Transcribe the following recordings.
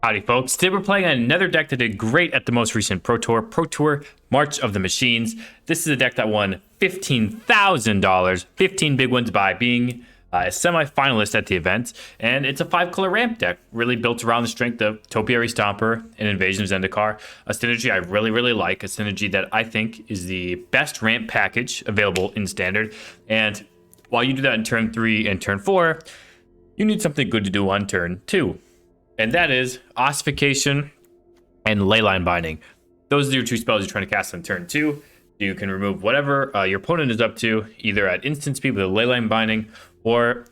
Howdy folks, today we're playing another deck that did great at the most recent Pro Tour March of the Machines. This is a deck that won $15,000, 15 big wins by being a semi-finalist at the event, and it's a 5-color ramp deck, really built around the strength of Topiary Stomper and Invasion of Zendikar, a synergy I really like, a synergy that I think is the best ramp package available in Standard, and while you do that in turn 3 and turn 4, you need something good to do on turn 2. And that is Ossification and Leyline Binding. Those are your two spells you're trying to cast on turn 2. You can remove whatever your opponent is up to, either at instant speed with a Leyline Binding, or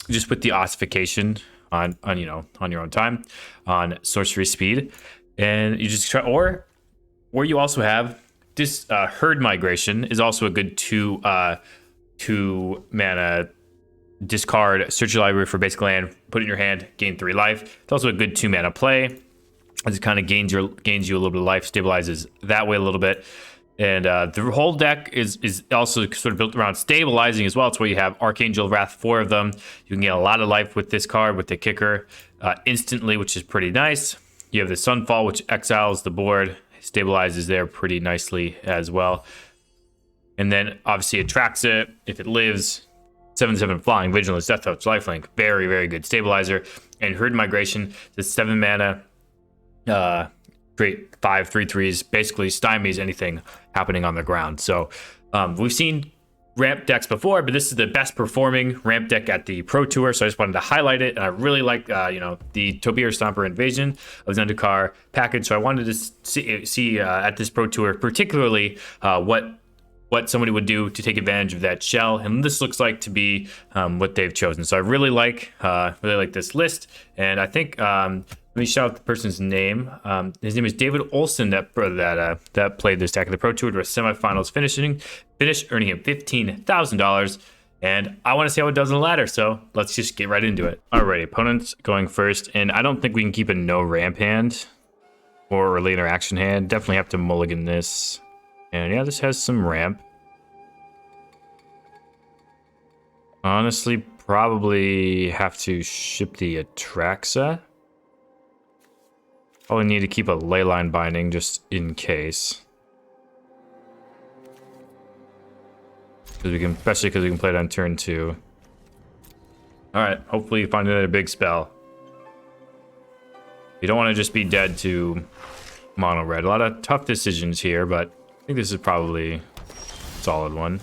just with the Ossification on your own time, on sorcery speed. And you just try, or you also have this Herd Migration is also a good two mana. Discard, search your library for basic land, put it in your hand, gain 3 life. It's also a good 2 mana play, as it kind of gains you a little bit of life, stabilizes that way a little bit. And the whole deck is also sort of built around stabilizing as well. It's where you have Archangel Wrath, 4 of them. You can get a lot of life with this card, with the kicker, instantly, which is pretty nice. You have the Sunfall, which exiles the board, stabilizes there pretty nicely as well. And then obviously attracts it if it lives. 7/7 flying, vigilance, death touch, lifelink, very good stabilizer. And Herd Migration, the 7 mana, create 5 3/3s, basically stymies anything happening on the ground. So we've seen ramp decks before, but this is the best performing ramp deck at the Pro Tour, so I just wanted to highlight it. And I really like the Topiary Stomper Invasion of Zendikar package, so I wanted to see at this Pro Tour particularly what somebody would do to take advantage of that shell, and this looks like to be what they've chosen. So I really like this list, and I think let me shout out the person's name. His name is David Olson that played this deck at the Pro Tour to a semifinals finish, earning him $15,000. And I want to see how it does on the ladder, so let's just get right into it. Alrighty, opponent's going first, and I don't think we can keep a no ramp hand or early interaction hand. Definitely have to mulligan this. And yeah, this has some ramp. Honestly, probably have to ship the Atraxa. Probably need to keep a Leyline Binding just in case. Especially because we can play it on turn 2. Alright, hopefully you find another big spell. You don't want to just be dead to mono red. A lot of tough decisions here, but I think this is probably a solid one.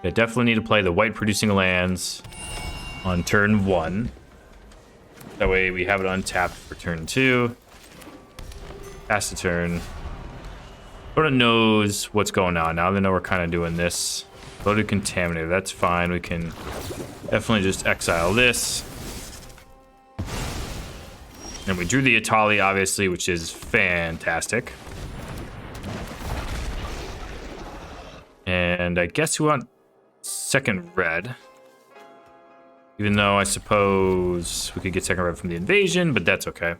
I definitely need to play the white producing lands on turn 1. That way we have it untapped for turn 2. Pass the turn. Opponent knows what's going on now. They know we're kind of doing this. Loaded Contaminator, that's fine. We can definitely just exile this. And we drew the Atali, obviously, which is fantastic. And I guess we want second red. Even though I suppose we could get second red from the invasion, but that's okay.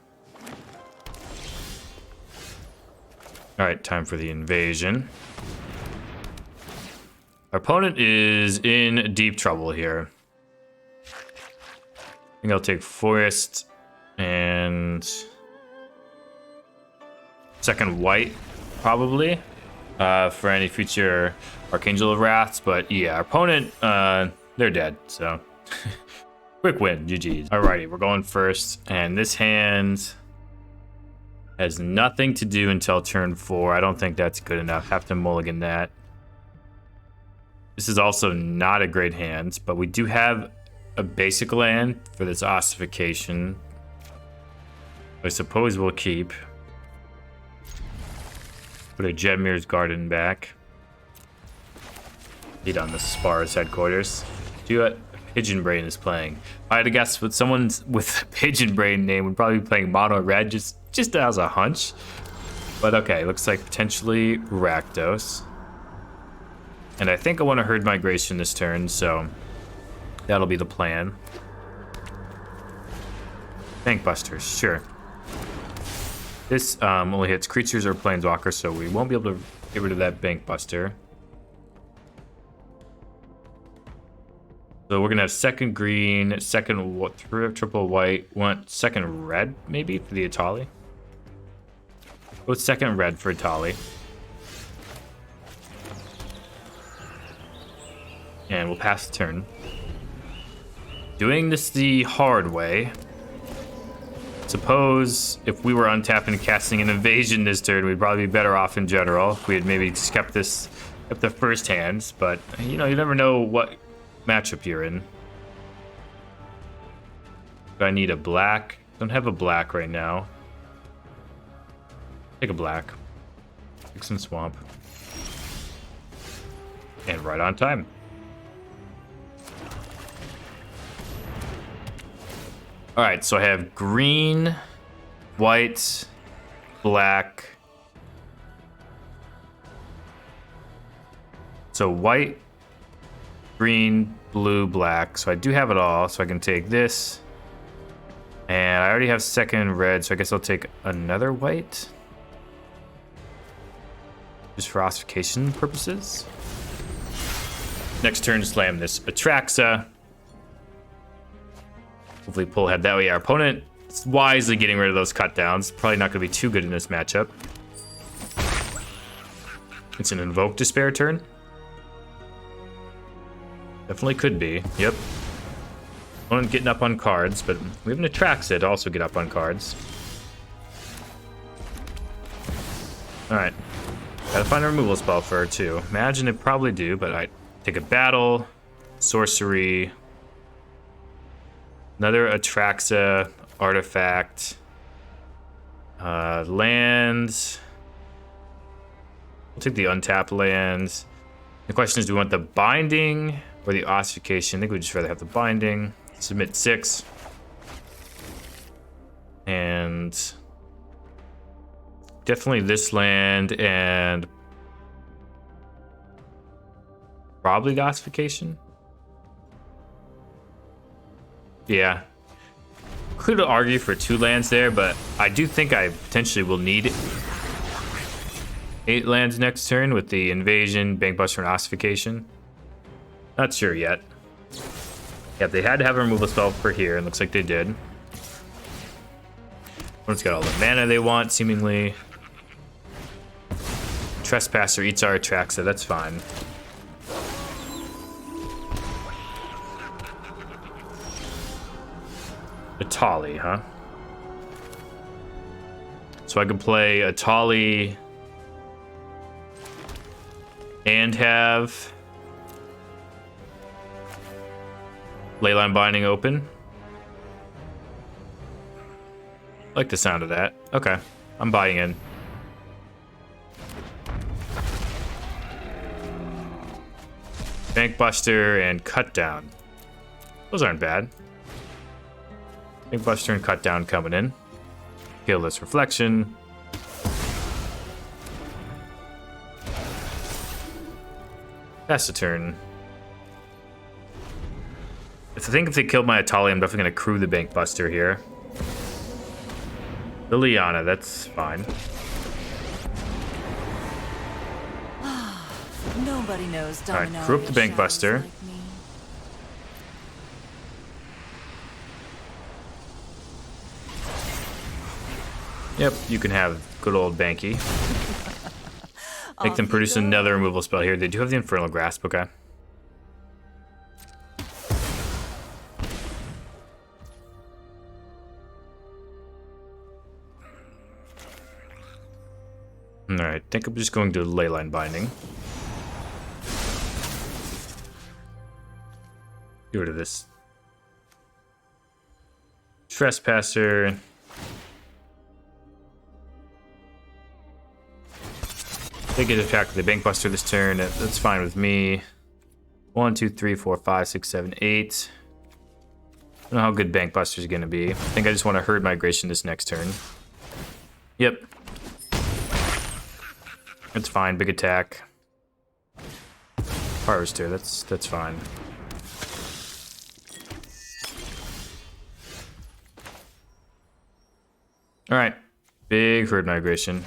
Alright, time for the invasion. Our opponent is in deep trouble here. I think I'll take Forest and second white, probably. For any future Archangel of Wraths, but yeah, our opponent, they're dead, so quick win, GG's. Alrighty, we're going first, and this hand has nothing to do until turn 4. I don't think that's good enough. Have to mulligan that. This is also not a great hand, but we do have a basic land for this Ossification. I suppose we'll keep. Put a Jedmir's Garden back. Beat on the Spar's headquarters. Do what Pigeon Brain is playing. If I had to guess what someone with a Pigeon Brain name would probably be playing mono red, just as a hunch. But okay, looks like potentially Rakdos. And I think I want to Herd Migration this turn, so that'll be the plan. Bankbusters, sure. This only hits creatures or planeswalkers, so we won't be able to get rid of that Bankbuster. So we're gonna have second green, second triple white, want second red maybe for the Atali. Go second red for Atali. And we'll pass the turn. Doing this the hard way. Suppose if we were untapping and casting an invasion this turn, we'd probably be better off in general if we had maybe just kept the first hands. But you know, you never know what matchup you're in. Do I need a black? Don't have a black right now. Take a black. Take some swamp. And right on time. All right, so I have green, white, black. So white, green, blue, black. So I do have it all. So I can take this. And I already have second red, so I guess I'll take another white. Just for ossification purposes. Next turn, slam this Atraxa. Hopefully pull ahead that way. Our opponent is wisely getting rid of those cut downs. Probably not going to be too good in this matchup. It's an Invoke Despair turn. Definitely could be. Yep. Opponent getting up on cards, but we have an Atraxa to also get up on cards. Alright. Gotta find a removal spell for her too. Imagine it probably do, but I take a battle, sorcery, another Atraxa, artifact, lands. We'll take the untapped lands. The question is, do we want the binding or the ossification? I think we'd just rather have the binding. Submit 6. And definitely this land and probably the ossification. Yeah. Could argue for 2 lands there, but I do think I potentially will need 8 lands next turn with the invasion, bankbuster, and ossification. Not sure yet. Yeah, they had to have a removal spell for here, and looks like they did. One's got all the mana they want, seemingly. Trespasser eats our Atraxa, that's fine. Atali, huh? So I could play Atali and have Leyline Binding open. I like the sound of that. Okay, I'm buying in. Bankbuster and Cut Down. Those aren't bad. Bankbuster and Cut Down coming in. Kill this Reflection. Pass the turn. I think if they killed my Atali, I'm definitely going to crew the Bankbuster here. Liliana, that's fine. Nobody knows. Alright, crew up the Bankbuster. Like Yep, you can have good old Banky. Make them produce another removal spell here. They do have the Infernal Grasp, okay. Alright, I think I'm just going to Leyline Binding. Get rid of this Trespasser. They get attacked with the Bankbuster this turn. That's fine with me. 1, 2, 3, 4, 5, 6, 7, 8. I don't know how good Bankbuster is going to be. I think I just want to herd migration this next turn. Yep. That's fine. Big attack. Harvester. That's fine. All right. Big herd migration.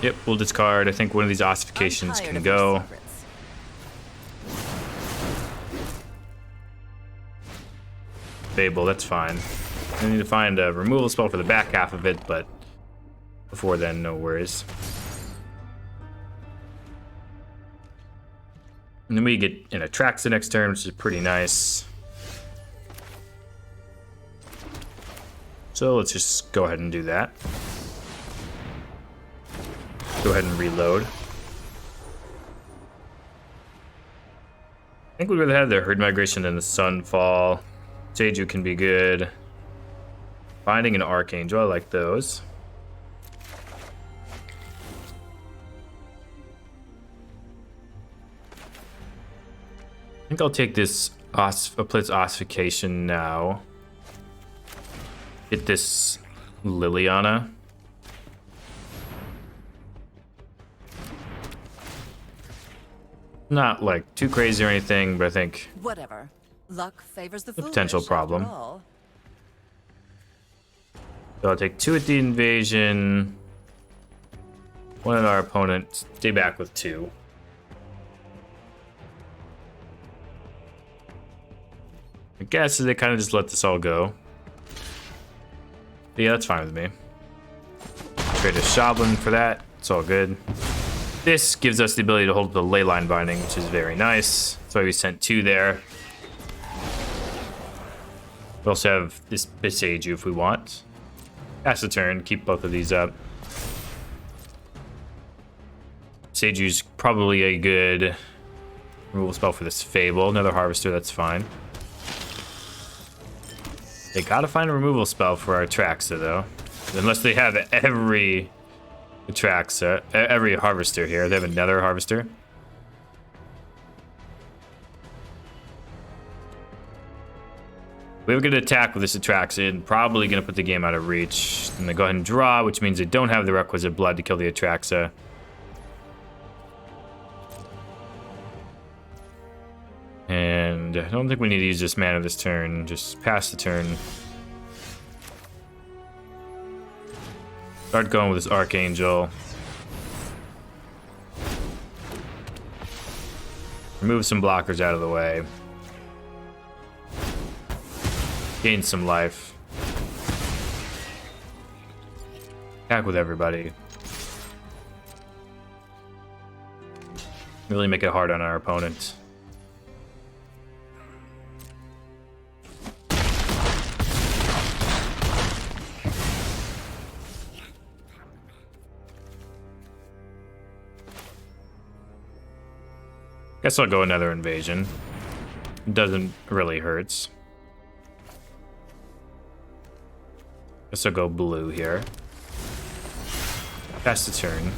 Yep, we'll discard. I think one of these ossifications can go. Fable, that's fine. I need to find a removal spell for the back half of it, but before then, no worries. And then we get an Atraxa next turn, which is pretty nice. So let's just go ahead and do that. Go ahead and reload. I think we'd rather have the Herd Migration than the Sunfall. Seiju can be good. Finding an Archangel, I like those. I think I'll take this Blitz Ossification now. Get this Liliana. Not like too crazy or anything, but I think whatever. Luck favors the foolish, potential problem. after all. So I'll take 2 at the invasion. 1 at our opponent. Stay back with 2. I guess they kind of just let this all go. But yeah, that's fine with me. Trade a Shoblin for that. It's all good. This gives us the ability to hold the Leyline Binding, which is very nice. That's why we sent 2 there. We also have this Seiju if we want. Pass the turn, keep both of these up. Seiju's probably a good removal spell for this Fable. Another Harvester, that's fine. They gotta find a removal spell for our Atraxa, though. Unless they have every Atraxa, every Harvester here. They have another Harvester. We have a good attack with this Atraxa, and probably going to put the game out of reach. And they go ahead and draw, which means they don't have the requisite blood to kill the Atraxa. And I don't think we need to use this mana this turn. Just pass the turn. Start going with this Archangel. Remove some blockers out of the way. Gain some life. Attack with everybody. Really make it hard on our opponent. Guess I'll go another invasion. Doesn't really hurts. Guess I'll go blue here. Pass the turn.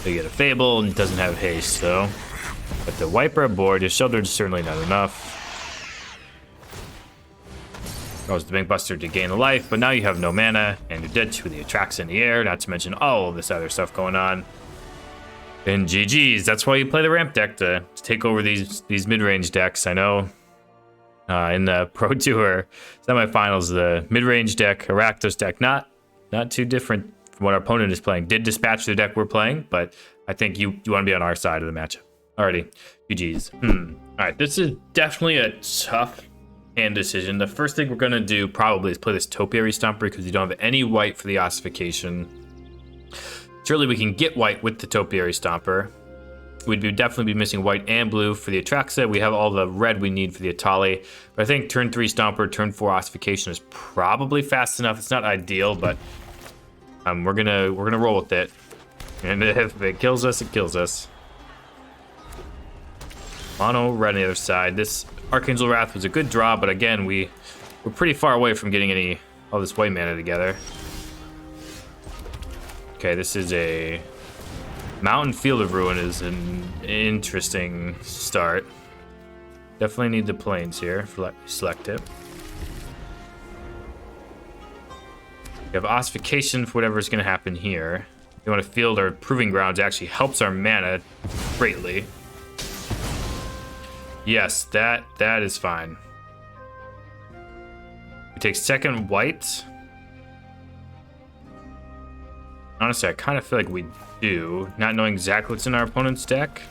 They get a Fable and doesn't have haste though. But the Wiper aboard, his Shelter is certainly not enough. Goes the Bank Buster to gain the life, but now you have no mana and you're dead to the Atraxa in the air, not to mention all of this other stuff going on. And GG's, that's why you play the ramp deck to take over these mid-range decks. I know in the Pro Tour semifinals, the mid-range deck, Rakdos deck, not too different from what our opponent is playing. Did dispatch the deck we're playing, but I think you want to be on our side of the matchup. Alrighty, GG's. Alright, this is definitely a tough hand decision. The first thing we're going to do probably is play this Topiary Stomper because you don't have any white for the ossification. Surely we can get white with the Topiary Stomper. We'd definitely be missing white and blue for the Atraxa. We have all the red we need for the Atali. But I think turn 3 Stomper, turn 4 Ossification is probably fast enough. It's not ideal, but we're gonna roll with it. And if it kills us, it kills us. Mono red on the other side. This Archangel Wrath was a good draw, but again, we're pretty far away from getting all this white mana together. Okay, this is a Mountain Field of Ruin is an interesting start. Definitely need the plains here. Let me select it. We have Ossification for whatever's going to happen here. You want to field our Proving Grounds. It actually helps our mana greatly. Yes, that is fine. We take second white. Honestly, I kind of feel like we do, not knowing exactly what's in our opponent's deck.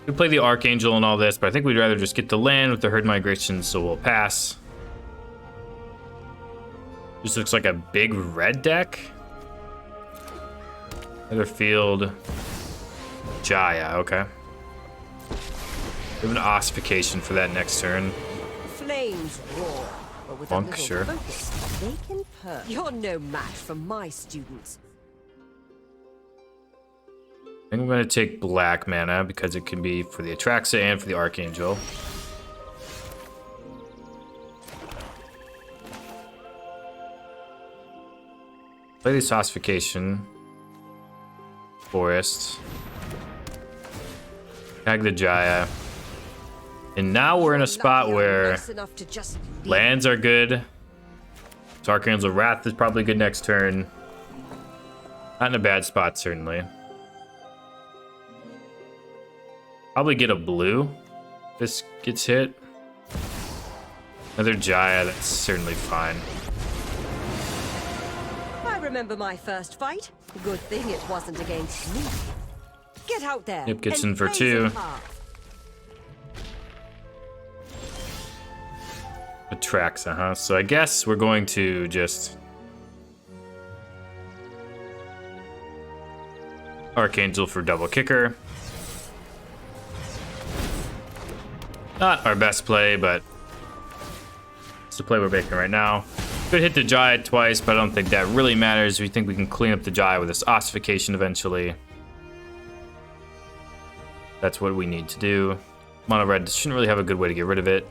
We play the Archangel and all this, but I think we'd rather just get the land with the Herd Migration, so we'll pass. This looks like a big red deck. Other field. Jaya, okay. We have an ossification for that next turn. Flames roar, but with Monk, a little sure. focus, they can purr. You're no match for my students. I think I'm going to take black mana because it can be for the Atraxa and for the Archangel. Play this ossification. Forest. Tag the Jaya. And now we're in a spot where lands are good. So Archangel Wrath is probably good next turn. Not in a bad spot, certainly. Probably get a blue. This gets hit. Another Jaya, that's certainly fine. I remember my first fight. Good thing it wasn't against me. Get out there. Yep, gets and in for blaze 2. a path. Atraxa, huh? So I guess we're going to just Archangel for double kicker. Not our best play, but it's the play we're making right now. Could hit the Jaya twice, but I don't think that really matters. We think we can clean up the Jaya with this ossification eventually. That's what we need to do. Mono red shouldn't really have a good way to get rid of it.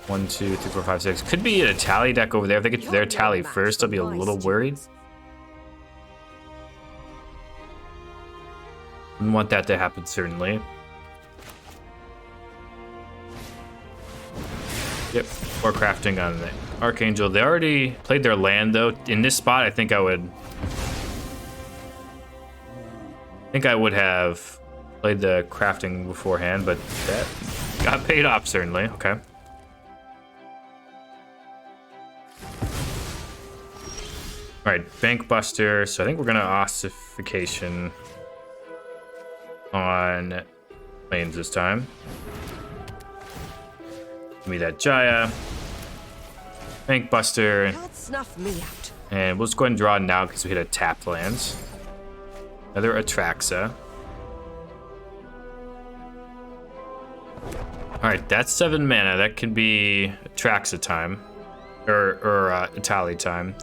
1, 2, 3, 4, 5, 6. Could be a tally deck over there. If they get to their tally first, I'll be a little worried. Wouldn't want that to happen, certainly. Yep, or crafting on the Archangel. They already played their land, though. In this spot, I think I would have played the crafting beforehand, but that got paid off, certainly. Okay. All right, Bank Buster. So I think we're gonna ossification on lanes this time. Give me that Jaya. Bank Buster. Can't snuff me out. And we'll just go ahead and draw now because we hit a tapped lands. Another Atraxa. Alright, that's 7 mana. That could be Atraxa time. Or Itali time.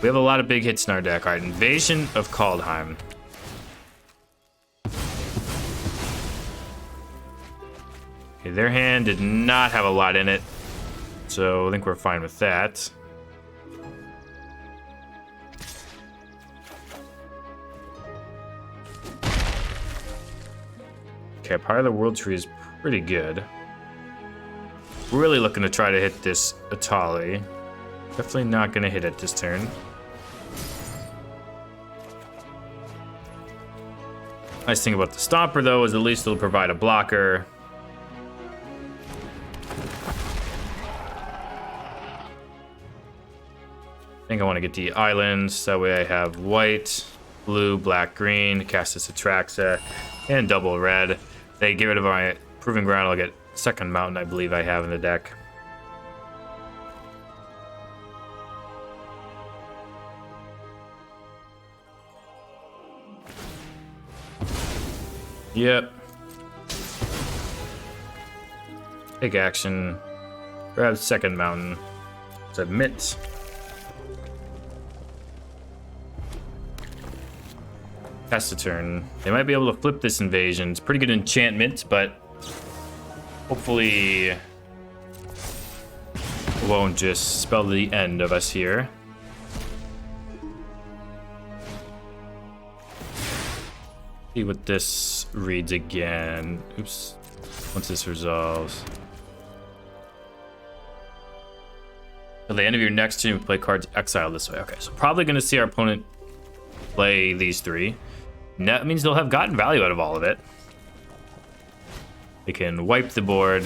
We have a lot of big hits in our deck. Alright, Invasion of Kaldheim. Okay, their hand did not have a lot in it, so I think we're fine with that. Okay, Power of the World Tree is pretty good. Really looking to try to hit this Itali. Definitely not going to hit it this turn. Nice thing about the Stomper, though, is at least it'll provide a blocker. I think I want to get the islands. That way I have white, blue, black, green. Cast this Atraxa and double red. They get rid of my Proving Ground. I'll get second mountain, I believe I have in the deck. Yep. Take action. Grab second mountain. Submit. Pass the turn. They might be able to flip this invasion. It's pretty good enchantment, but hopefully it won't just spell the end of us here. See what this reads again. Oops. Once this resolves. At the end of your next turn, you play cards exile this way. Okay, so probably going to see our opponent play these 3. And that means they'll have gotten value out of all of it. They can wipe the board.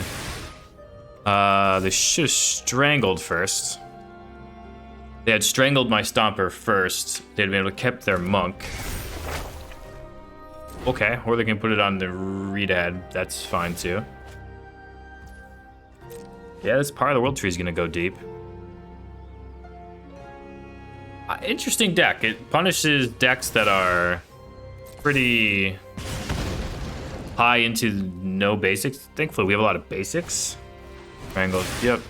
They should have strangled first. They had strangled my Stomper first. They'd been able to keep their Monk. Okay, or they can put it on the Reedhead. That's fine too. Yeah, this part of the World Tree is gonna go deep. Interesting deck. It punishes decks that are pretty high into no basics. Thankfully, we have a lot of basics. Triangle, yep.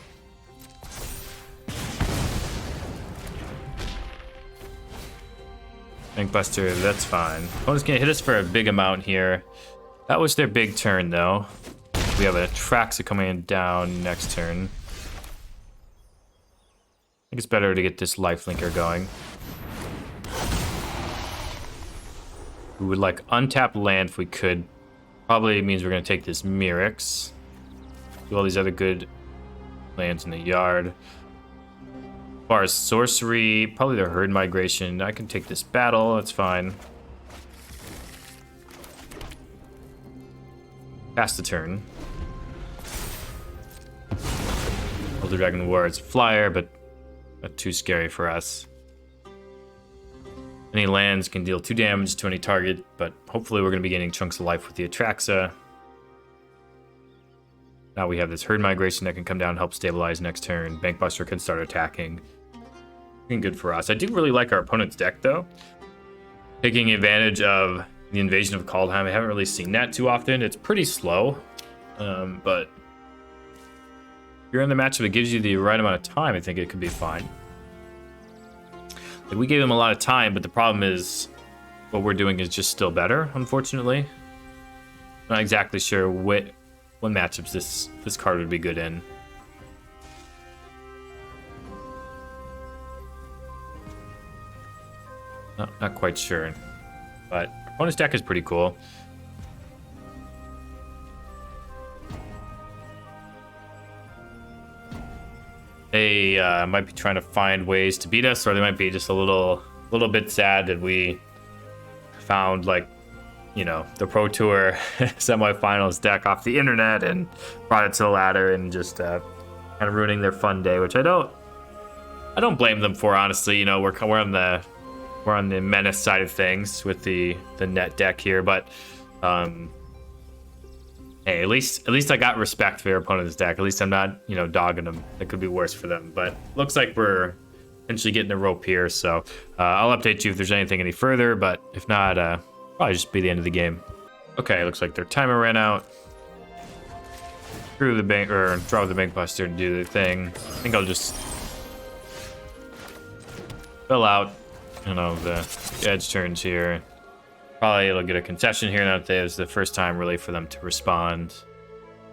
Bankbuster, that's fine. Opponent's gonna hit us for a big amount here. That was their big turn, though. We have a Traxa coming down next turn. I think it's better to get this lifelinker going. We would like untap land if we could. Probably means we're gonna take this Mirix. Do all these other good lands in the yard. As far as sorcery, probably the herd migration. I can take this battle, that's fine. Pass the turn. Elder Dragon War, it's flyer, but not too scary for us. Any lands can deal 2 damage to any target, but hopefully we're going to be getting chunks of life with the Atraxa. Now we have this herd migration that can come down and help stabilize next turn. Bankbuster can start attacking. Looking good for us. I do really like our opponent's deck, though. Taking advantage of the invasion of Kaldheim. I haven't really seen that too often. It's pretty slow, but if you're in the matchup, it gives you the right amount of time. I think it could be fine. Like, we gave them a lot of time, but the problem is what we're doing is just still better, unfortunately. Not exactly sure what matchups this card would be good in. Not quite sure, but opponent's deck is pretty cool. They might be trying to find ways to beat us, or they might be just a little bit sad that we found, like, you know, the Pro Tour semifinals deck off the internet and brought it to the ladder and just kind of ruining their fun day, which I don't blame them for, honestly. You know, we're on the menace side of things with the net deck here, but hey, at least I got respect for their opponent's deck. At least I'm not, you know, dogging them. It could be worse for them, but looks like we're potentially getting a rope here. So I'll update you if there's anything any further, but if not, probably just be the end of the game. Okay, looks like their timer ran out. Screw the bank, or draw the Bankbuster and do the thing. I think I'll just fill out, you know, the edge turns here. Probably it'll get a concession here now that it's the first time really for them to respond.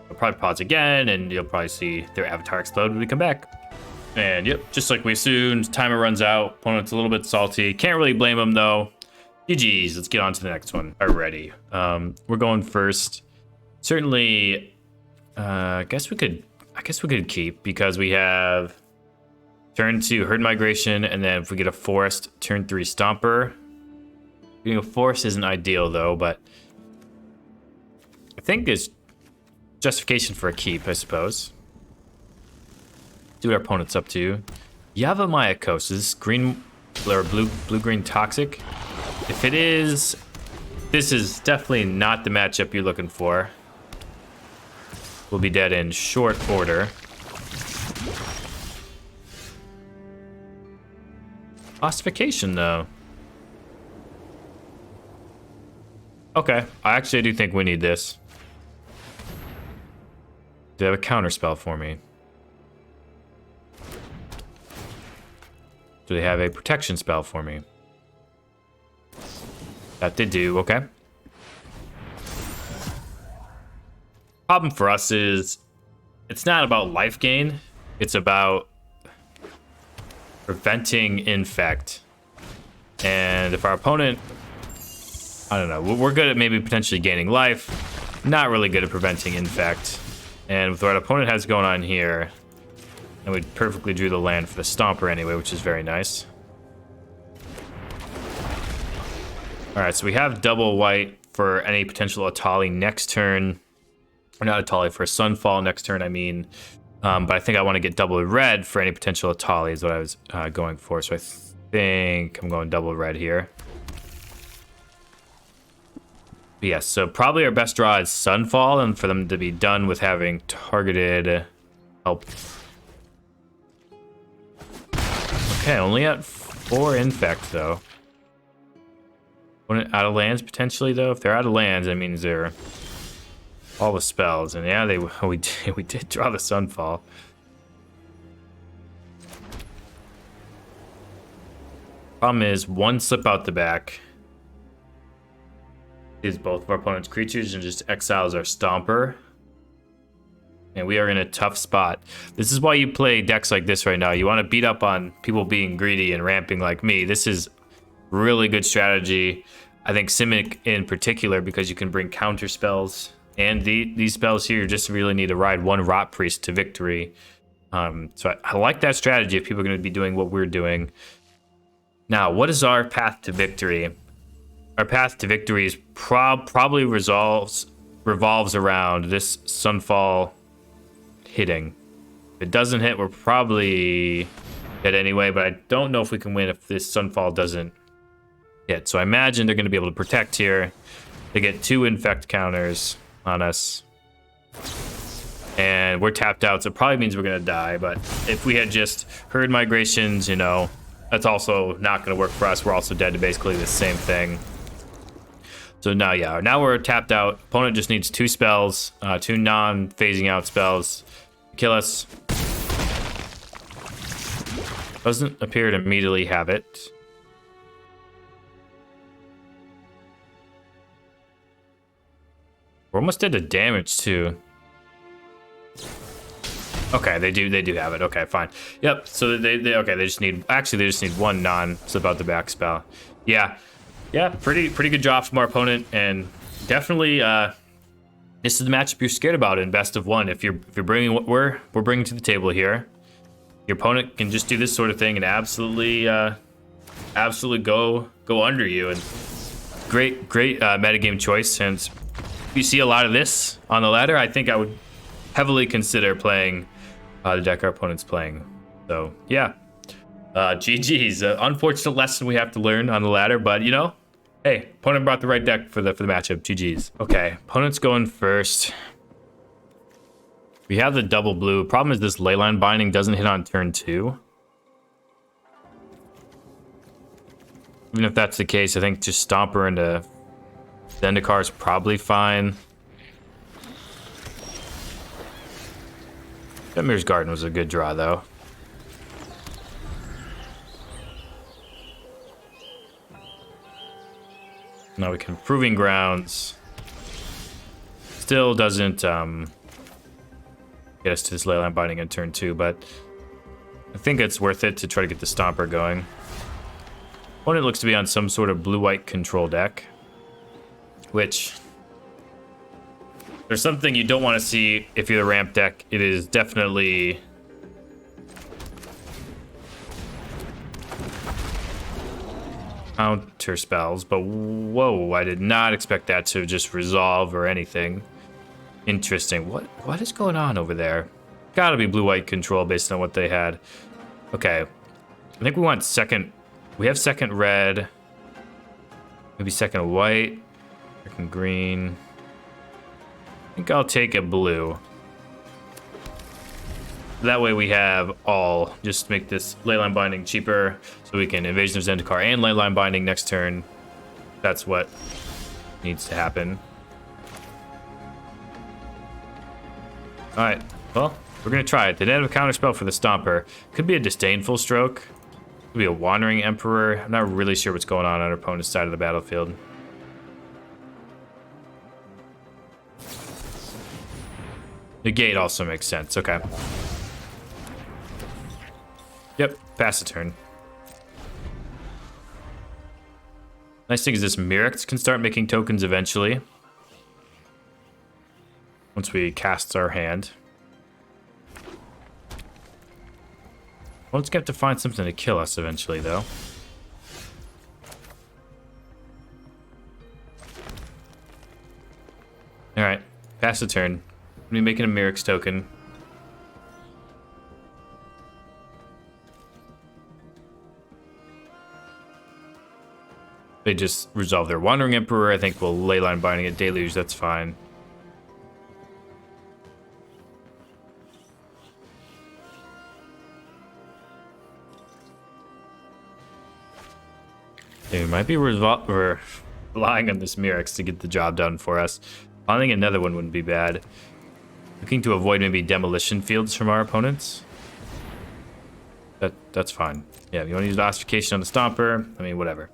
I'll probably pause again, and you'll probably see their avatar explode when we come back. And yep, just like we assumed, timer runs out. Opponent's a little bit salty. Can't really blame him though. GG's. Let's get on to the next one already. We're going first. Certainly, I guess we could keep, because we have turn 2 herd migration, and then if we get a forest, turn 3 stomper. Getting a forest isn't ideal though, but I think there's justification for a keep, I suppose. See what our opponent's up to. Yavimaiakosis, green or blue-green toxic. If it is, this is definitely not the matchup you're looking for. We'll be dead in short order. Ossification though. Okay, I do think we need this. Do they have a counter spell for me? Do they have a protection spell for me? That they do, okay. Problem for us is, it's not about life gain, it's about preventing infect. And if our opponent, I don't know, we're good at maybe potentially gaining life, not really good at preventing infect. And with what our opponent has going on here, and we perfectly drew the land for the Stomper anyway, which is very nice. Alright, so we have double white for any potential Atali next turn. Or not Atali, for Sunfall next turn, I mean. But I think I want to get double red for any potential Atali is what I was going for. So I think I'm going double red here. But yes, so probably our best draw is Sunfall, and for them to be done with having targeted help. Okay, only at 4 infect though. Out of lands potentially though. If they're out of lands, that means they're all the spells, and yeah, we did draw the Sunfall. Problem is, one slip out the back is both of our opponent's creatures and just exiles our Stomper. And we are in a tough spot. This is why you play decks like this right now. You want to beat up on people being greedy and ramping like me. This is really good strategy. I think Simic in particular, because you can bring counter spells. And these spells here just really need to ride one Rot Priest to victory. So I like that strategy if people are going to be doing what we're doing. Now, what is our path to victory? Our path to victory is probably revolves around this Sunfall hitting. If it doesn't hit, we're probably hit anyway, but I don't know if we can win if this Sunfall doesn't hit. So I imagine they're going to be able to protect here. They get 2 infect counters on us. And we're tapped out, so it probably means we're going to die. But if we had just Herd Migrations, you know, that's also not going to work for us. We're also dead to basically the same thing. So now, yeah, now we're tapped out. Opponent just needs 2 spells, 2 non-phasing out spells to kill us. Doesn't appear to immediately have it. We're almost dead to damage too. Okay, they do have it. Okay, fine. Yep. So they just need, actually they just need 1 non-slip out the back spell. Yeah. Yeah, pretty good job from our opponent, and definitely this is the matchup you're scared about in best of 1. If you're bringing what we're bringing to the table here, your opponent can just do this sort of thing and absolutely go under you. And great metagame choice. Since you see a lot of this on the ladder, I think I would heavily consider playing the deck our opponent's playing. So yeah, GG's. Unfortunate lesson we have to learn on the ladder, but you know, hey, opponent brought the right deck for the matchup. GG's. Okay, opponent's going first. We have the double blue. Problem is this Leyline Binding doesn't hit on turn 2. Even if that's the case, I think just Stomper into Zendikar is probably fine. Mirror's Garden was a good draw, though. Now we can Proving Grounds. Still doesn't get us to this Leyline Binding in turn 2, but I think it's worth it to try to get the Stomper going. Opponent looks to be on some sort of blue-white control deck, which there's something you don't want to see if you're the ramp deck. It is definitely counter spells, but whoa, I did not expect that to just resolve or anything. Interesting. What is going on over there? Gotta be blue-white control based on what they had. Okay, I think we want second. We have second red, maybe second white, second green. I think I'll take a blue. That way we have all. Just make this Leyline Binding cheaper so we can Invasion of Zendikar and Leyline Binding next turn. That's what needs to happen. Alright, well, we're going to try it. They didn't have a counter spell for the Stomper. Could be a Disdainful Stroke. Could be a Wandering Emperor. I'm not really sure what's going on our opponent's side of the battlefield. Negate also makes sense. Okay. Yep, pass the turn. Nice thing is this Mirrex can start making tokens eventually. Once we cast our hand. One's gonna have to find something to kill us eventually, though. Alright, pass the turn. I'm gonna be making a Mirrex token. they just resolve their Wandering Emperor. I think we'll Leyline Binding at Deluge. That's fine. We might be relying on this Mirrex to get the job done for us. Finding another one wouldn't be bad. Looking to avoid maybe demolition fields from our opponents. That's fine. Yeah, if you want to use the ossification on the Stomper, I mean, whatever.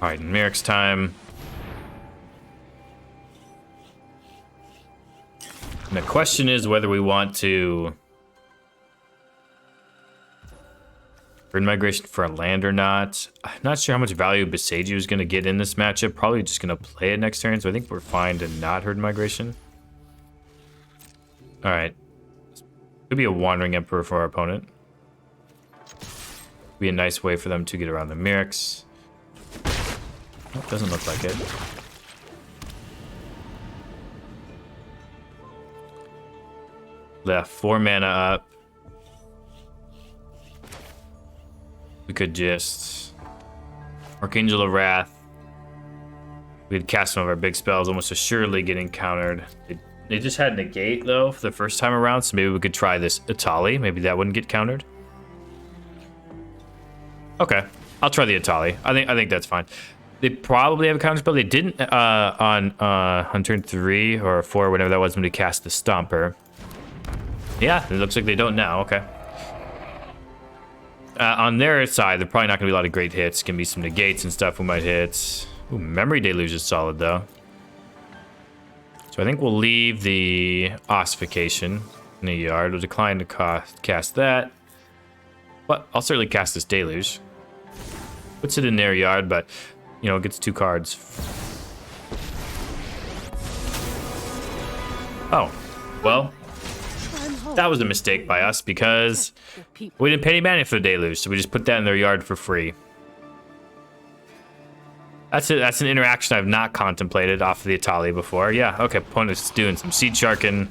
All right, Mirrex time. And the question is whether we want to Herd Migration for a land or not. I'm not sure how much value Beseiju is going to get in this matchup. Probably just going to play it next turn, so I think we're fine to not Herd Migration. All right. Could be a Wandering Emperor for our opponent. Be a nice way for them to get around the Mirrex. Oh, doesn't look like it. Left 4 mana up. We could just Archangel of Wrath. We could cast some of our big spells, almost assuredly getting countered. They just had negate though for the first time around, so maybe we could try this Atali. Maybe that wouldn't get countered. Okay, I'll try the Atali. I think that's fine. They probably have a counter spell. They didn't on turn 3 or 4, whatever that was, when we cast the Stomper. Yeah, it looks like they don't now. Okay. On their side, they're probably not going to be a lot of great hits. Can be some negates and stuff we might hit. Ooh, Memory Deluge is solid, though. So I think we'll leave the Ossification in the yard. We'll decline to cast that. But I'll certainly cast this Deluge. Puts it in their yard, but, you know, it gets 2 cards. Oh, well. That was a mistake by us because we didn't pay any mana for the Deluge, so we just put that in their yard for free. That's an interaction I've not contemplated off of the Atali before. Yeah, okay, opponent's doing some Seed Sharking.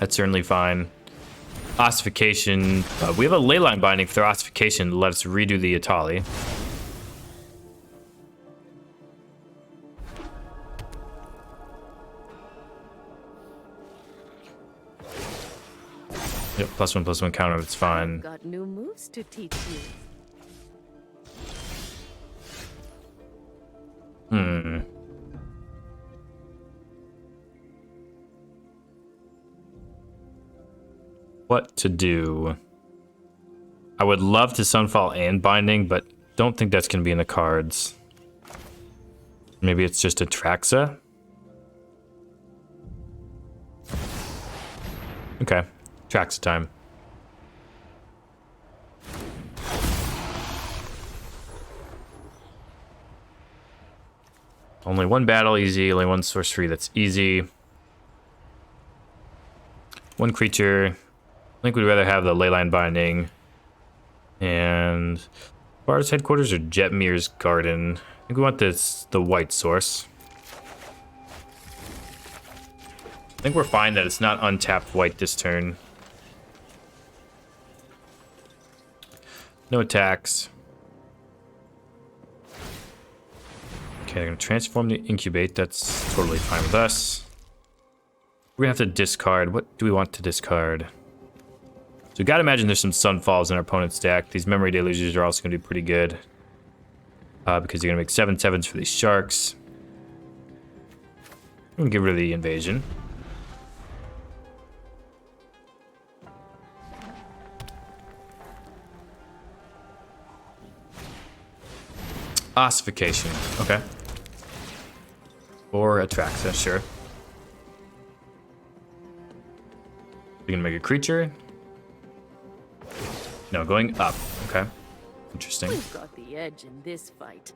That's certainly fine. Ossification. We have a Leyline Binding for their Ossification to let us redo the Atali. Yep, +1/+1 counter, it's fine. Got new moves to teach you. What to do? I would love to Sunfall and Binding, but don't think that's going to be in the cards. Maybe it's just a Traxa? Okay. Traxa time. Only 1 battle, easy. Only 1 sorcery, that's easy. 1 creature. I think we'd rather have the Leyline Binding. And Bard's Headquarters or Jetmir's Garden. I think we want the white source. I think we're fine that it's not untapped white this turn. No attacks. Okay, they're gonna transform the Incubate. That's totally fine with us. We're gonna have to discard. What do we want to discard? So we gotta imagine there's some Sunfalls in our opponent's deck. These Memory Deluges are also gonna be pretty good. Because you're gonna make 7/7s for these Sharks. I'm gonna get rid of the Invasion. Ossification, okay. Or Atraxa, sure. You're gonna make a creature? No, going up, okay. Interesting. We've got the edge in this fight.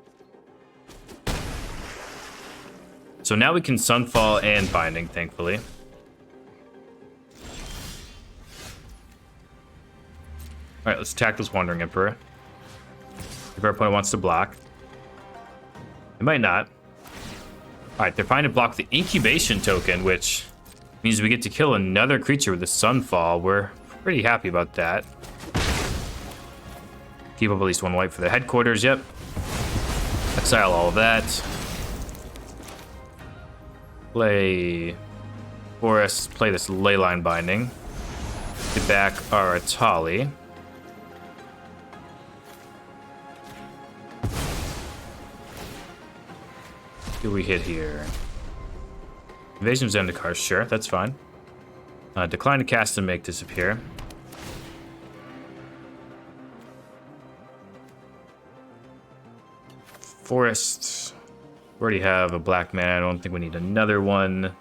So now we can Sunfall and Binding, thankfully. Alright, let's attack this Wandering Emperor. If our opponent wants to block. It might not. Alright, they're trying to block the incubation token, which means we get to kill another creature with the Sunfall. We're pretty happy about that. Keep up at least one white for the headquarters, yep. Exile all of that. Play Forest, play this Leyline Binding. Get back our Atali. What do we hit here? Invasion of Zendikar, sure, that's fine. Decline to cast and make disappear. Forest. We already have a black mana. I don't think we need another one.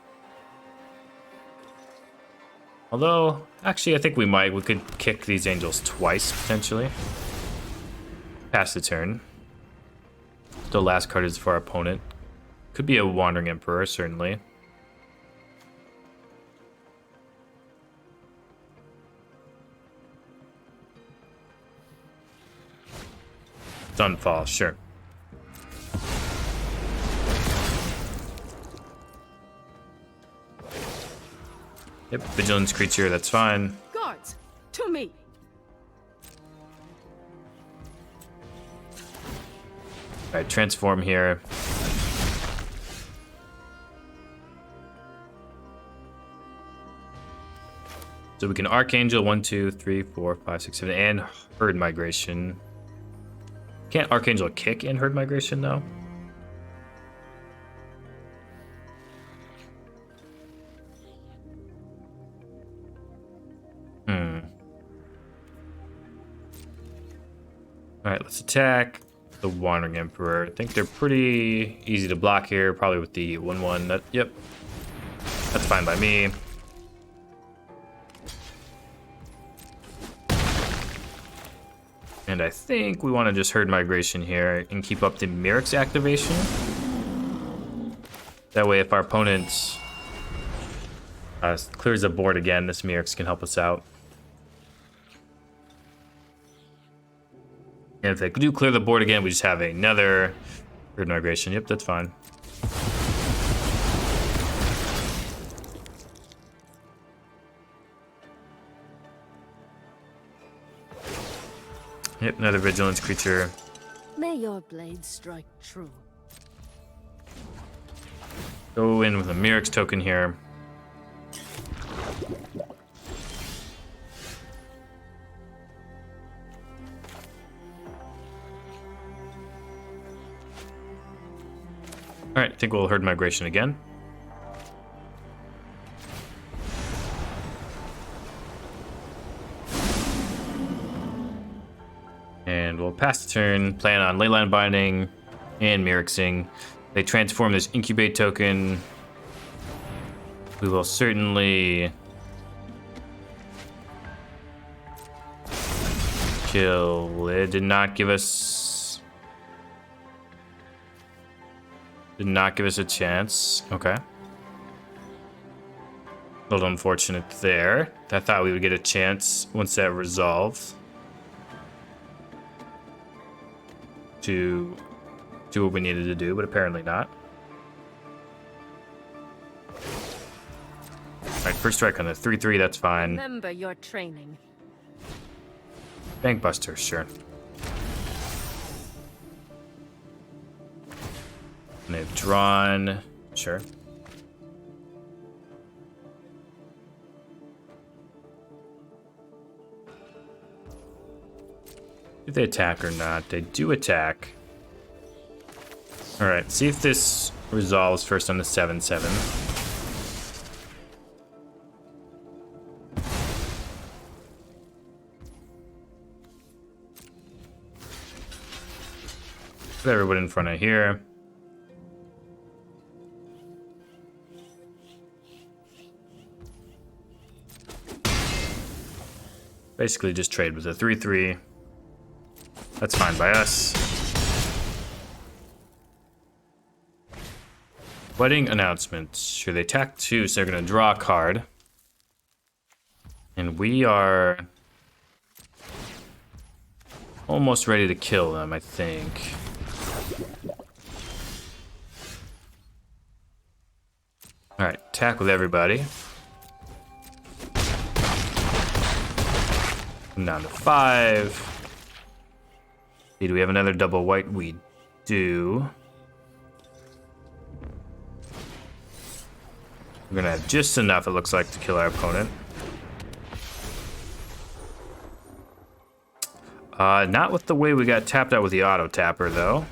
Although, actually, I think we might. We could kick these angels twice, potentially. Pass the turn. The last card is for our opponent. Could be a Wandering Emperor, certainly. Sunfall, sure. Yep, Vigilance creature, that's fine. Guards, to me. Alright, transform here. So we can Archangel 1, 2, 3, 4, 5, 6, 7, and Herd Migration. Can't Archangel kick and Herd Migration though? Alright, let's attack the Wandering Emperor. I think they're pretty easy to block here, probably with the 1/1. Yep. That's fine by me. And I think we want to just Herd Migration here and keep up the Mirac's activation. That way, if our opponent clears the board again, this Mirac's can help us out. And if they do clear the board again, we just have another Herd Migration. Yep, that's fine. Yep, another Vigilance creature. May your blade strike true. Go in with a Mirac's token here. Alright, I think we'll Herd Migration again. And we'll pass the turn, plan on Leyline Binding and Mirroxing. They transform this Incubate token. We will certainly kill. It did not give us a chance. Okay. A little unfortunate there. I thought we would get a chance once that resolved to do what we needed to do, but apparently not. Alright, first strike on the 3/3, that's fine. Remember your training. Bankbuster, sure. And they've drawn, sure. Do they attack or not? They do attack. Alright, see if this resolves first on the 7/7. Put everyone in front of here. Basically just trade with a 3/3. That's fine by us. Wedding announcements. Sure, they attack 2, so they're going to draw a card. And we are almost ready to kill them, I think. All right, attack with everybody. Come down to 5. Do we have another double white? We do. We're gonna have just enough, it looks like, to kill our opponent. Not with the way we got tapped out with the auto tapper, though.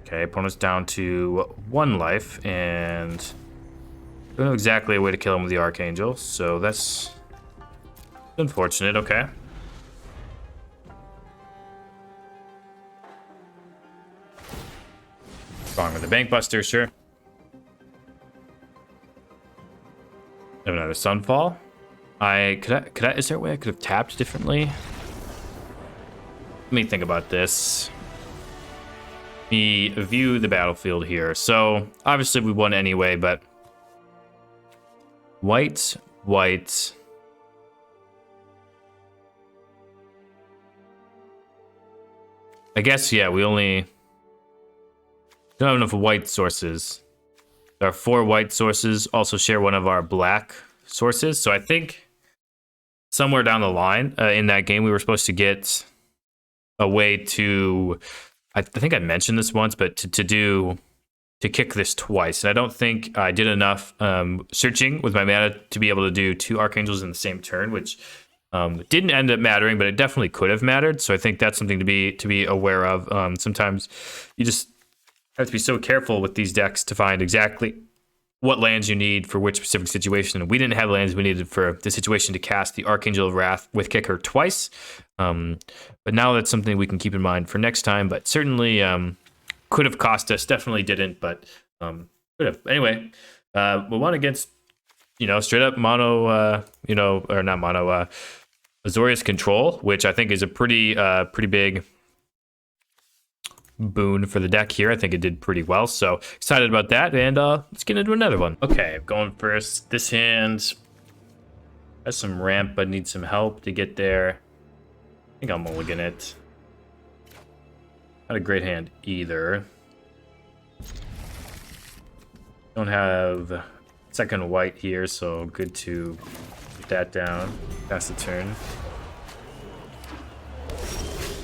Okay, opponent's down to 1 life, and don't know exactly a way to kill him with the Archangel, so that's unfortunate. Okay. Strong with the Bankbuster, sure. Have another Sunfall. Is there a way I could have tapped differently? Let me think about this. Let me view the battlefield here. So, obviously we won anyway, but white. I guess, yeah, we only don't have enough white sources. Our 4 white sources also share one of our black sources. So I think somewhere down the line in that game, we were supposed to get a way to, I think I mentioned this once, but to kick this twice. And I don't think I did enough searching with my mana to be able to do 2 Archangels in the same turn, which didn't end up mattering, but it definitely could have mattered. So I think that's something to be aware of. Sometimes you just have to be so careful with these decks to find exactly what lands you need for which specific situation. We didn't have lands we needed for the situation to cast the Archangel of Wrath with Kicker twice. But now that's something we can keep in mind for next time, but certainly could have cost us. Definitely didn't, but could have. Anyway, we won against, straight up mono, or not mono, Azorius Control, which I think is a pretty big boon for the deck here. I think it did pretty well, so excited about that, and let's get into another one. Okay, going first. This hand has some ramp, but needs some help to get there. I think I'll mulligan it. Not a great hand either. Don't have second white here, so good to get that down. Pass the turn.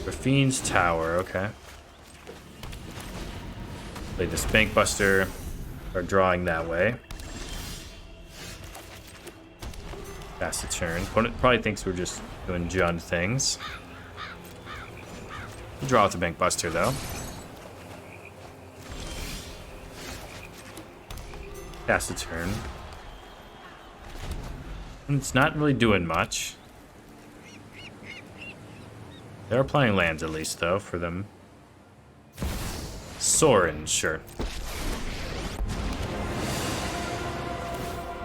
Raffine's Tower, okay. Play this Bankbuster, or drawing that way. Pass the turn. Opponent probably thinks we're just doing Jund things. Draw with the Bankbuster though. Pass the turn. And it's not really doing much. They are playing lands at least though for them. Sorin, sure.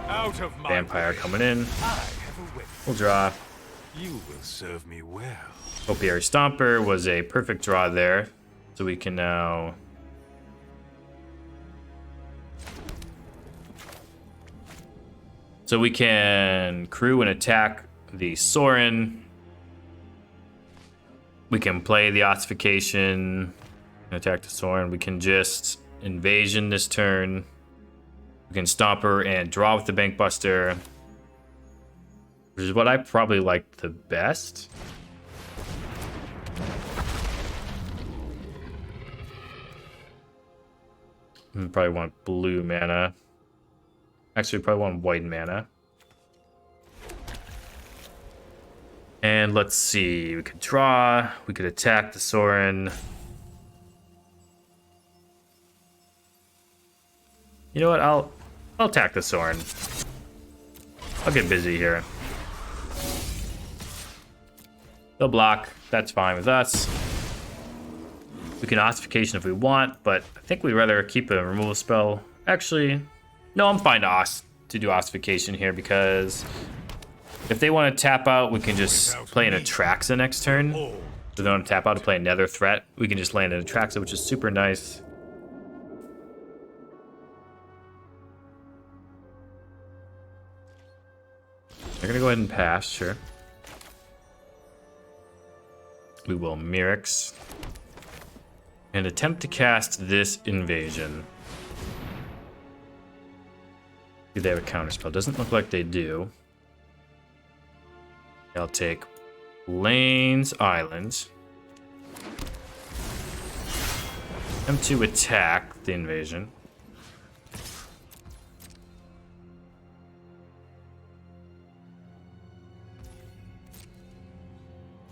Out of my Vampire way. coming in. I have a whip. We'll draw. You will serve me well. Topiary Stomper was a perfect draw there. So we can now... So we can crew and attack the Sorin. We can play the Ossification and attack the Sorin. We can just Invasion this turn. We can Stomper and draw with the Bankbuster, which is what I probably like the best. Probably want blue mana. Actually, probably want white mana. And let's see. We could draw. We could attack the Sorin. You know what? I'll attack the Sorin. I'll get busy here. They'll block. That's fine with us. We can Ossification if we want, but I think we'd rather keep a removal spell. Actually, no, I'm fine to do Ossification here because if they want to tap out, we can just play an Atraxa next turn. So they don't want to tap out to play another threat. We can just land an Atraxa, which is super nice. They're gonna go ahead and pass, sure. We will Mirrex and attempt to cast this Invasion. Do they have a counterspell? Doesn't look like they do. I'll take Lane's Island. Them to attack the invasion.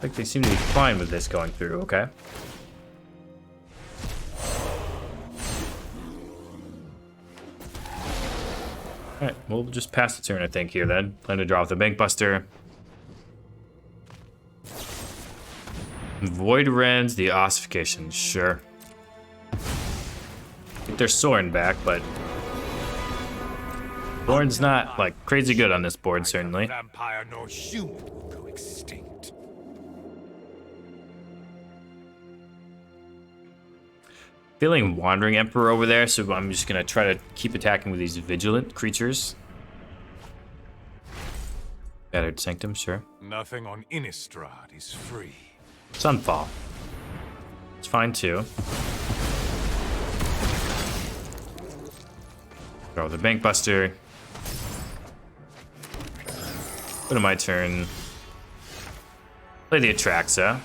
Like they seem to be fine with this going through. Okay. Alright, we'll just pass the turn, I think, here then. Plan to draw off the Bankbuster. Void Rends, the Ossification, sure. Get their Sorin back, but Sorin's not, like, crazy good on this board, certainly. Vampire nor human will go extinct. Feeling Wandering Emperor over there, so I'm just gonna try to keep attacking with these vigilant creatures. Battered Sanctum, sure. Nothing on Innistrad is free. Sunfall. It's fine too. Draw the Bankbuster. Go to my turn. Play the Atraxa.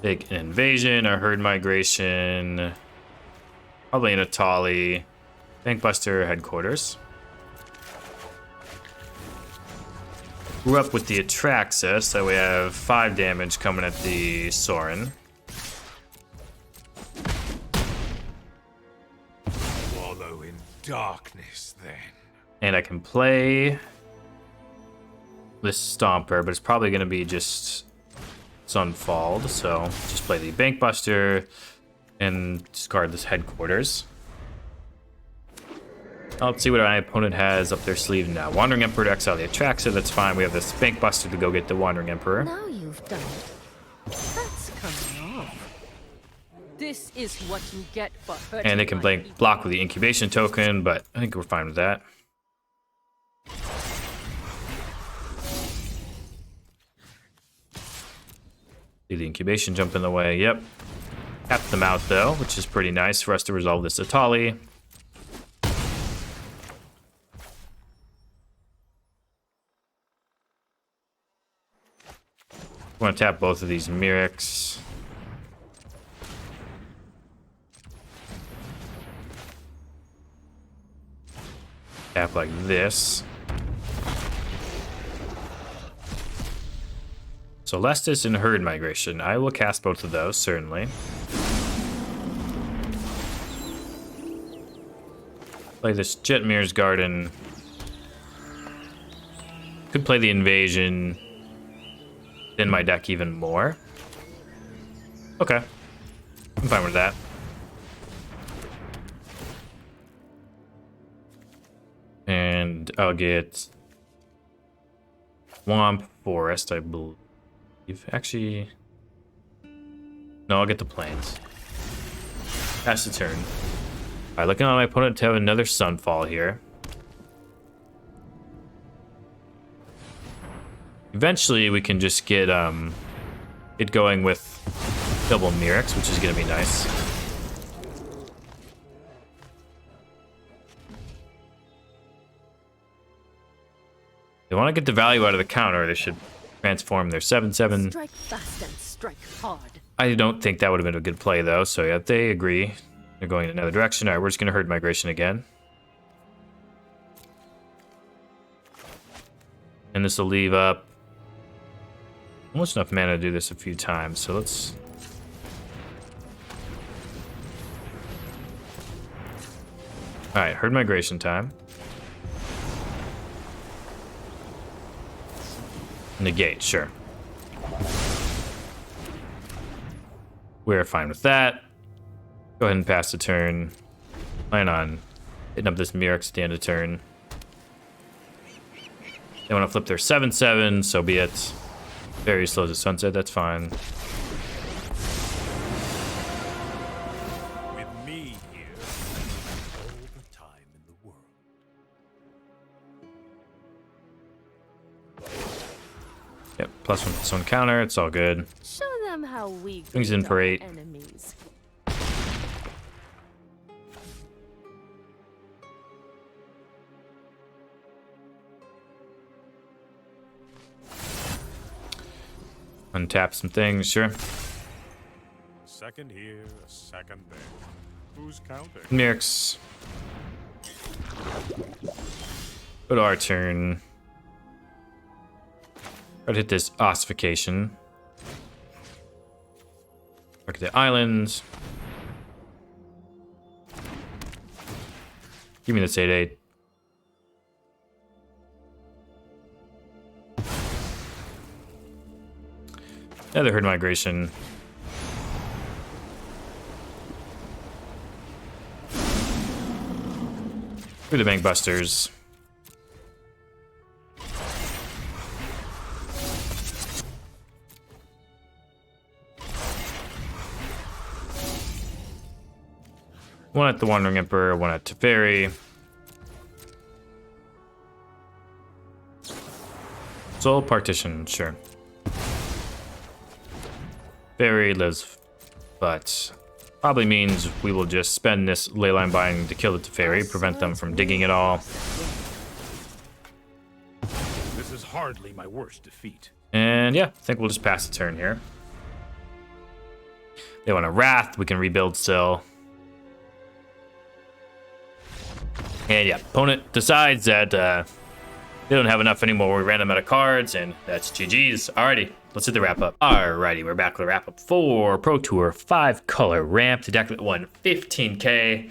Take an invasion, a herd migration. Probably an Atali. Bankbuster headquarters. Grew up with the Atraxa, so we have 5 damage coming at the Sorin. Wallow in darkness, then. And I can play this Stomper, but it's probably going to be just Sunfalled, so just play the Bankbuster and discard this Headquarters. Let's see what my opponent has up their sleeve now. Wandering Emperor to exile the Atraxa, that's fine. We have this Bankbuster to go get the Wandering Emperor. Now you've done it. That's coming off. This is what you get for hurting. And they can block with the Incubation token, but I think we're fine with that. See the Incubation jump in the way, yep. Tap them out though, which is pretty nice for us to resolve this Atali. I want to tap both of these Myrics. Tap like this. Celestis and Herd Migration. I will cast both of those, certainly. Play this Jetmir's Garden. Could play the Invasion. In my deck even more. Okay. I'm fine with that. And I'll get Swamp Forest, I believe. Actually, no, I'll get the Plains. Pass the turn. Alright, looking on my opponent to have another Sunfall here. Eventually, we can just get it going with double Myrics, which is going to be nice. They want to get the value out of the counter. They should transform their 7/7. Strike fast and strike hard. I don't think that would have been a good play, though. So, yeah, they agree. They're going in another direction. All right, we're just going to Herd Migration again. And this will leave up almost enough mana to do this a few times, so let's... Alright, Herd Migration time. Negate, sure. We're fine with that. Go ahead and pass the turn. Plan on hitting up this Myrics at the end of turn. They want to flip their 7/7, so be it. Very slow to sunset, that's fine. With me here, all the time in the world. Yep, +1/+1 counter, it's all good. Show them how we Swings in for 8. enemies. Untap some things, sure. A second here, a second there. Who's counting? Mirks. Go to our turn. Try to hit this ossification. Look at the islands. Give me this 8/8. Another herd migration. Through the bank busters. One at the Wandering Emperor, one at Teferi. Soul Partition, sure. Teferi lives, but probably means we will just spend this Leyline Binding to kill the Teferi, prevent them from digging it all. This is hardly my worst defeat. And yeah, I think we'll just pass the turn here. They want a Wrath, we can rebuild still. And yeah, opponent decides that they don't have enough anymore. We ran them out of cards, and that's GG's. Alrighty, let's hit the wrap up. Alrighty, we're back with a wrap up for Pro Tour 5-color ramp. The deck won 15K,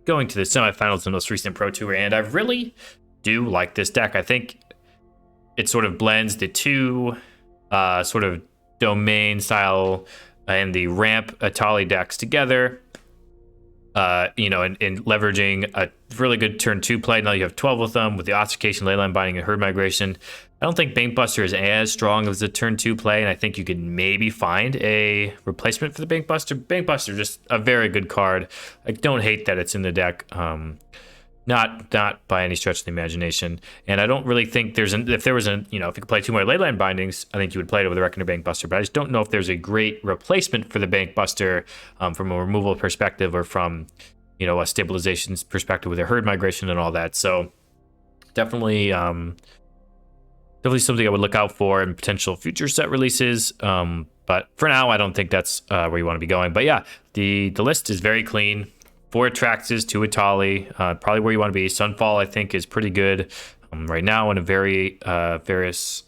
going to the semifinals in the most recent Pro Tour, and I really do like this deck. I think it sort of blends the two sort of domain style and the ramp Atali decks together. You know, in leveraging a really good turn 2 play. Now you have 12 with them with the Ossification, Leyline Binding, and Herd Migration. I don't think Bankbuster is as strong as a turn 2 play, and I think you could maybe find a replacement for the Bankbuster. Bankbuster, just a very good card. I don't hate that it's in the deck. Not by any stretch of the imagination. And I don't really think if you could play 2 more Leyline Bindings, I think you would play it with a Reckoner Bankbuster. But I just don't know if there's a great replacement for the Bankbuster from a removal perspective or from, you know, a stabilization perspective with a Herd Migration and all that. So definitely something I would look out for in potential future set releases. But for now, I don't think that's where you want to be going. But yeah, the list is very clean. 4 Atraxes, 2 Atali, probably where you want to be. Sunfall, I think, is pretty good right now in a various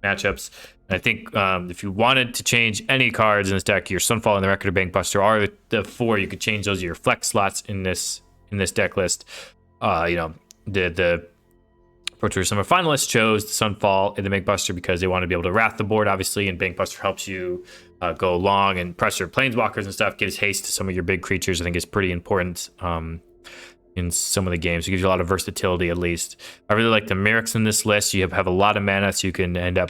matchups. And I think if you wanted to change any cards in this deck, your Sunfall and the Reckoner Bankbuster are the 4. You could change those to your flex slots in this deck list. You know, the Pro Tour Summer finalists chose the Sunfall and the Bankbuster because they want to be able to wrath the board, obviously, and Bankbuster helps you go long and pressure planeswalkers and stuff, gives haste to some of your big creatures. I think is pretty important in some of the games. It gives you a lot of versatility, at least. I really like the Mirks in this list. You have a lot of mana, so you can end up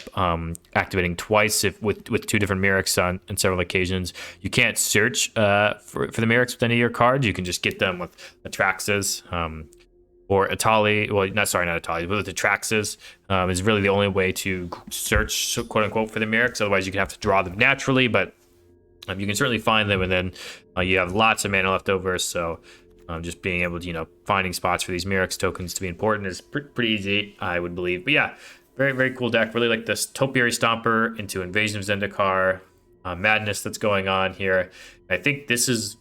activating twice with 2 different Mirks on several occasions. You can't search for the Mirks with any of your cards. You can just get them with Atraxas. Or Atali, well, not Atali, but with Atraxas is really the only way to search, quote unquote, for the Mirks. Otherwise, you can have to draw them naturally, but you can certainly find them, and then you have lots of mana left over. So just being able to, you know, finding spots for these Mirks tokens to be important is pretty easy, I would believe. But yeah, very, very cool deck. Really like this Topiary Stomper into Invasion of Zendikar madness that's going on here. I think this is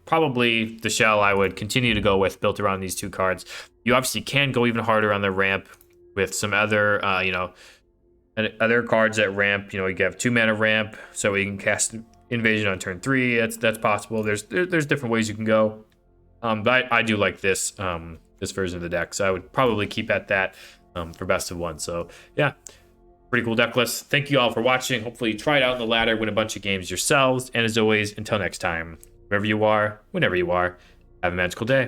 probably the shell I would continue to go with, built around these 2 cards. You obviously can go even harder on the ramp with some other, other cards that ramp. You know, you have 2 mana ramp, so you can cast Invasion on turn 3. That's possible. There's different ways you can go. But I do like this version of the deck, so I would probably keep at that for best of 1. So yeah. Pretty cool deck list. Thank you all for watching. Hopefully you try it out in the ladder, win a bunch of games yourselves. And as always, until next time, wherever you are, whenever you are, have a magical day.